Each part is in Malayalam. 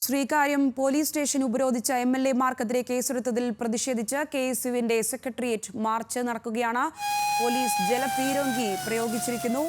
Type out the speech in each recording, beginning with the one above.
ശ്രീകാര്യം പോലീസ് സ്റ്റേഷൻ ഉപരോധിച്ച എംഎൽഎമാർക്കെതിരെ കേസെടുത്തതിൽ പ്രതിഷേധിച്ച് കെഎസ്യുവിന്റെ സെക്രട്ടേറിയറ്റ് മാർച്ച് നടക്കുകയാണ്. പോലീസ് ജലപീരങ്കി പ്രയോഗിച്ചിരിക്കുന്നു.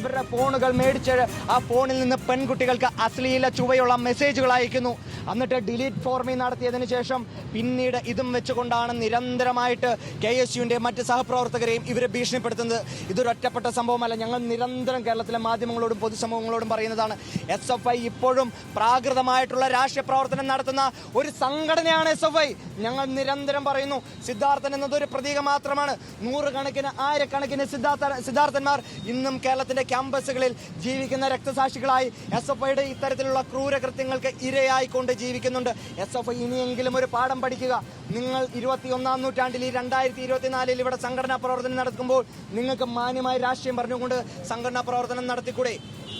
ഇവരുടെ ഫോണുകൾ മേടിച്ച് ആ ഫോണിൽ നിന്ന് പെൺകുട്ടികൾക്ക് അശ്ലീല ചുവയുള്ള മെസ്സേജുകൾ അയക്കുന്നു. എന്നിട്ട് ഡിലീറ്റ് ഫോർമി നടത്തിയതിനു ശേഷം പിന്നീട് ഇതും വെച്ചുകൊണ്ടാണ് നിരന്തരമായിട്ട് കെഎസ്യുവിൻ്റെ മറ്റ് സഹപ്രവർത്തകരെയും ഇവരെ ഭീഷണിപ്പെടുത്തുന്നത്. ഇതൊരു ഒറ്റപ്പെട്ട സംഭവമല്ല. ഞങ്ങൾ നിരന്തരം കേരളത്തിലെ മാധ്യമങ്ങളോടും പൊതുസമൂഹങ്ങളോടും പറയുന്നതാണ്, SFI ഇപ്പോഴും പ്രാകൃതമായിട്ടുള്ള രാഷ്ട്രീയ പ്രവർത്തനം നടത്തുന്ന ഒരു സംഘടനയാണ് SFI. ഞങ്ങൾ നിരന്തരം പറയുന്നു, സിദ്ധാർത്ഥൻ എന്നതൊരു പ്രതീകം മാത്രമാണ്. നൂറുകണക്കിന് ആയിരക്കണക്കിന് സിദ്ധാർത്ഥന്മാർ ഇന്നും കേരളത്തിന്റെ ക്യാമ്പസുകളിൽ ജീവിക്കുന്ന രക്തസാക്ഷികളായി SFIയുടെ ഇത്തരത്തിലുള്ള ക്രൂരകൃത്യങ്ങൾക്ക് ഇരയായിക്കൊണ്ട് ജീവിക്കുന്നുണ്ട്. SFI ഇനിയെങ്കിലും ഒരു പാഠം പഠിക്കുക. നിങ്ങൾ 21-ാം നൂറ്റാണ്ടിൽ 2024 ഇവിടെ സംഘടനാ പ്രവർത്തനം നടത്തുമ്പോൾ നിങ്ങൾക്ക് മാന്യമായി രാഷ്ട്രീയം പറഞ്ഞുകൊണ്ട് സംഘടനാ പ്രവർത്തനം നടത്തിക്കൂടെ?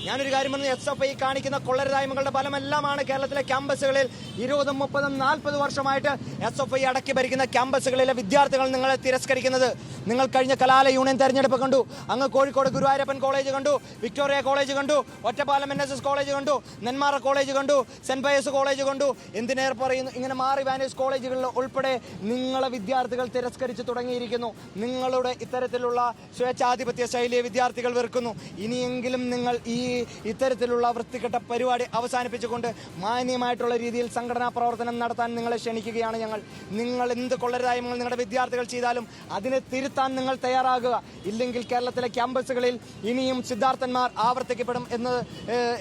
ഞാനൊരു കാര്യം പറഞ്ഞു, SFI കാണിക്കുന്ന കൊള്ളരുതായ്മകളുടെ ഫലമെല്ലാമാണ് കേരളത്തിലെ ക്യാമ്പസുകളിൽ 20, 30, 40 വർഷമായിട്ട് SFI അടക്കി ഭരിക്കുന്ന ക്യാമ്പസുകളിലെ വിദ്യാർത്ഥികൾ നിങ്ങളെ തിരസ്കരിക്കുന്നത്. നിങ്ങൾ കഴിഞ്ഞ കലാലയ യൂണിയൻ തെരഞ്ഞെടുപ്പ് കണ്ടു. അങ്ങ് കോഴിക്കോട് ഗുരുവായൂരപ്പൻ കോളേജ് കണ്ടു, വിക്ടോറിയ കോളേജ് കണ്ടു, ഒറ്റപ്പാലം NSS കോളേജ് കണ്ടു, നെന്മാറ കോളേജ് കണ്ടു, സെന്റ് പയസ് കോളേജ് കണ്ടു. എന്തിനേറെ പറയുന്നു, ഇങ്ങനെ മാറി വാനേഴ്സ് കോളേജുകളിൽ ഉൾപ്പെടെ നിങ്ങളെ വിദ്യാർത്ഥികൾ തിരസ്കരിച്ച് തുടങ്ങിയിരിക്കുന്നു. നിങ്ങളുടെ ഇത്തരത്തിലുള്ള സ്വേച്ഛാധിപത്യ ശൈലിയെ വിദ്യാർത്ഥികൾ വെറുക്കുന്നു. ഇനിയെങ്കിലും നിങ്ങൾ ഇത്തരത്തിലുള്ള വൃത്തികെട്ട പരിപാടി അവസാനിപ്പിച്ചുകൊണ്ട് മാന്യമായിട്ടുള്ള രീതിയിൽ സംഘടനാ പ്രവർത്തനം നടത്താൻ നിങ്ങളെ ക്ഷണിക്കുകയാണ് ഞങ്ങൾ. നിങ്ങൾ എന്ത് കൊള്ളരുതായ്മകൾ നിങ്ങളുടെ വിദ്യാർത്ഥികൾ ചെയ്താലും അതിനെ തിരുത്താൻ നിങ്ങൾ തയ്യാറാകുക. ഇല്ലെങ്കിൽ കേരളത്തിലെ ക്യാമ്പസുകളിൽ ഇനിയും സിദ്ധാർത്ഥന്മാർ ആവർത്തിക്കപ്പെടും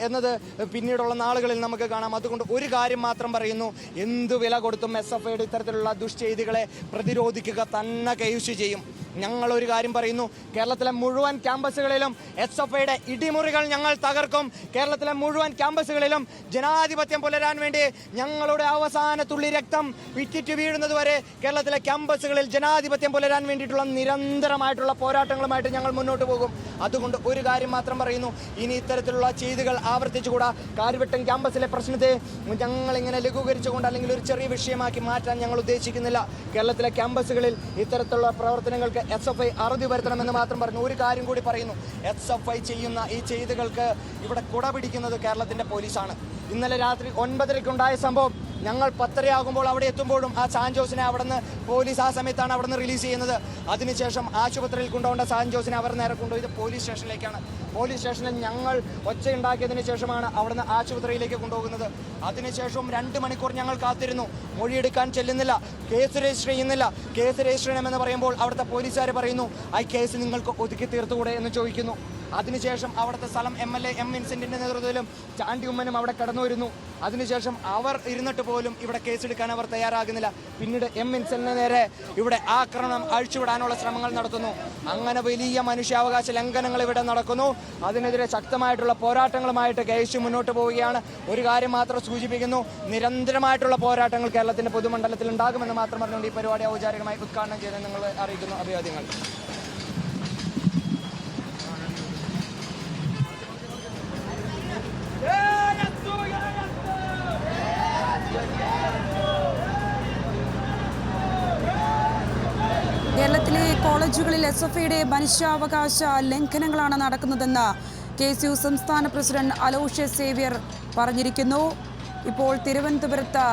എന്നത് പിന്നീടുള്ള നാളുകളിൽ നമുക്ക് കാണാം. അതുകൊണ്ട് ഒരു കാര്യം മാത്രം പറയുന്നു, എന്തു വില കൊടുത്തും SFIയുടെ ഇത്തരത്തിലുള്ള ദുഷ്ചെയ്തികളെ പ്രതിരോധിക്കുക തന്നെ കെഎസ്യു ചെയ്യും. ഞങ്ങളൊരു കാര്യം പറയുന്നു, കേരളത്തിലെ മുഴുവൻ ക്യാമ്പസുകളിലും SFIയുടെ ഇടിമുറികൾ ഞങ്ങൾ തകർക്കും. കേരളത്തിലെ മുഴുവൻ ക്യാമ്പസുകളിലും ജനാധിപത്യം പുലരാൻ വേണ്ടി ഞങ്ങളുടെ അവസാന തുള്ളി രക്തം വിറ്റിറ്റ് വീഴുന്നത് വരെ കേരളത്തിലെ ക്യാമ്പസുകളിൽ ജനാധിപത്യം പുലരാൻ വേണ്ടിയിട്ടുള്ള നിരന്തരമായിട്ടുള്ള പോരാട്ടങ്ങളുമായിട്ട് ഞങ്ങൾ മുന്നോട്ട് പോകും. അതുകൊണ്ട് ഒരു കാര്യം മാത്രം പറയുന്നു, ഇനി ഇത്തരത്തിലുള്ള ചെയ്തികൾ ആവർത്തിച്ചുകൂടാ. കാര്യവട്ടം ക്യാമ്പസിലെ പ്രശ്നത്തെ ഞങ്ങളിങ്ങനെ ലഘൂകരിച്ചുകൊണ്ട് അല്ലെങ്കിൽ ഒരു ചെറിയ വിഷയമാക്കി മാറ്റാൻ ഞങ്ങൾ ഉദ്ദേശിക്കുന്നില്ല. കേരളത്തിലെ ക്യാമ്പസുകളിൽ ഇത്തരത്തിലുള്ള പ്രവർത്തനങ്ങൾക്ക് SFI അറുതി വരുത്തണമെന്ന് മാത്രം പറഞ്ഞു. ഒരു കാര്യം കൂടി പറയുന്നു, SFI ചെയ്യുന്ന ഈ ചെയ്തികൾക്ക് ഇവിടെ കുട പിടിക്കുന്നത് കേരളത്തിന്റെ പോലീസാണ്. ഇന്നലെ രാത്രി 9:30-ക്കുണ്ടായ സംഭവം ഞങ്ങൾ 10:30 അവിടെ എത്തുമ്പോഴും ആ സാൻജോസിനെ അവിടുന്ന് പോലീസ് ആ സമയത്താണ് അവിടുന്ന് റിലീസ് ചെയ്യുന്നത്. അതിനുശേഷം ആശുപത്രിയിൽ കൊണ്ടുപോകേണ്ട സാൻജോസിനെ അവർ നേരെ കൊണ്ടുപോയത് പോലീസ് സ്റ്റേഷനിലേക്കാണ്. പോലീസ് സ്റ്റേഷനിൽ ഞങ്ങൾ ഒച്ചയുണ്ടാക്കിയതിന് ശേഷമാണ് അവിടുന്ന് ആശുപത്രിയിലേക്ക് കൊണ്ടുപോകുന്നത്. അതിനുശേഷവും 2 മണിക്കൂർ ഞങ്ങൾ കാത്തിരുന്നു. മൊഴിയെടുക്കാൻ ചെല്ലുന്നില്ല, കേസ് രജിസ്റ്റർ ചെയ്യുന്നില്ല. കേസ് രജിസ്റ്റർ ചെയ്യണമെന്ന് പറയുമ്പോൾ അവിടുത്തെ പോലീസുകാർ പറയുന്നു, ആ കേസ് നിങ്ങൾക്ക് ഒതുക്കി തീർത്തുകൂടെ എന്ന് ചോദിക്കുന്നു. അതിനുശേഷം അവിടുത്തെ സ്ഥലം MLA M. വിൻസെന്റിന്റെ നേതൃത്വത്തിലും ചാണ്ടി ഉമ്മനും അവിടെ കടന്നു വരുന്നു. അതിനുശേഷം അവർ ഇരുന്നിട്ട് പോലും ഇവിടെ കേസെടുക്കാൻ അവർ തയ്യാറാകുന്നില്ല. പിന്നീട് M. വിൻസെന്റിന് നേരെ ഇവിടെ ആക്രമണം അഴിച്ചുവിടാനുള്ള ശ്രമങ്ങൾ നടത്തുന്നു. അങ്ങനെ വലിയ മനുഷ്യാവകാശ ലംഘനങ്ങൾ ഇവിടെ നടക്കുന്നു. അതിനെതിരെ ശക്തമായിട്ടുള്ള പോരാട്ടങ്ങളുമായിട്ട് കെഎസ്യു മുന്നോട്ട് പോവുകയാണ്. ഒരു കാര്യം മാത്രം സൂചിപ്പിക്കുന്നു, നിരന്തരമായിട്ടുള്ള പോരാട്ടങ്ങൾ കേരളത്തിന്റെ പൊതുമണ്ഡലത്തിൽ ഉണ്ടാകുമെന്ന് മാത്രം പറഞ്ഞുകൊണ്ട് ഈ പരിപാടി ഔപചാരികമായി ഉദ്ഘാടനം ചെയ്ത് നിങ്ങൾ അറിയിക്കുന്നു. അഭിവാദ്യങ്ങൾ. കേരളത്തിലെ കോളേജുകളിൽ SFIയുടെ മനുഷ്യാവകാശ ലംഘനങ്ങളാണ് നടക്കുന്നതെന്ന് കെഎസ്യു സംസ്ഥാന പ്രസിഡന്റ് അലോഷ്യസ് സേവ്യർ പറഞ്ഞിരിക്കുന്നു. ഇപ്പോൾ തിരുവനന്തപുരത്ത്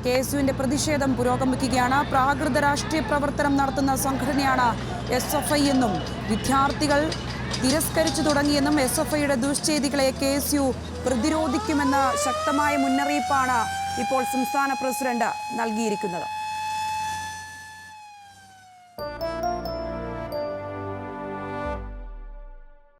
കെഎസ്യുവിന്റെ പ്രതിഷേധം പുരോഗമിക്കുകയാണ്. പ്രാകൃത രാഷ്ട്രീയ പ്രവർത്തനം നടത്തുന്ന സംഘടനയാണ് SFI എന്നും വിദ്യാർത്ഥികൾ തിരസ്കരിച്ചു തുടങ്ങിയെന്നും SFIയുടെ ദുഷ്ചെയ്തികളെ കെഎസ്യു പ്രതിരോധിക്കുമെന്ന ശക്തമായ മുന്നറിയിപ്പാണ് ഇപ്പോൾ സംസ്ഥാന പ്രസിഡന്റ് നൽകിയിരിക്കുന്നത്.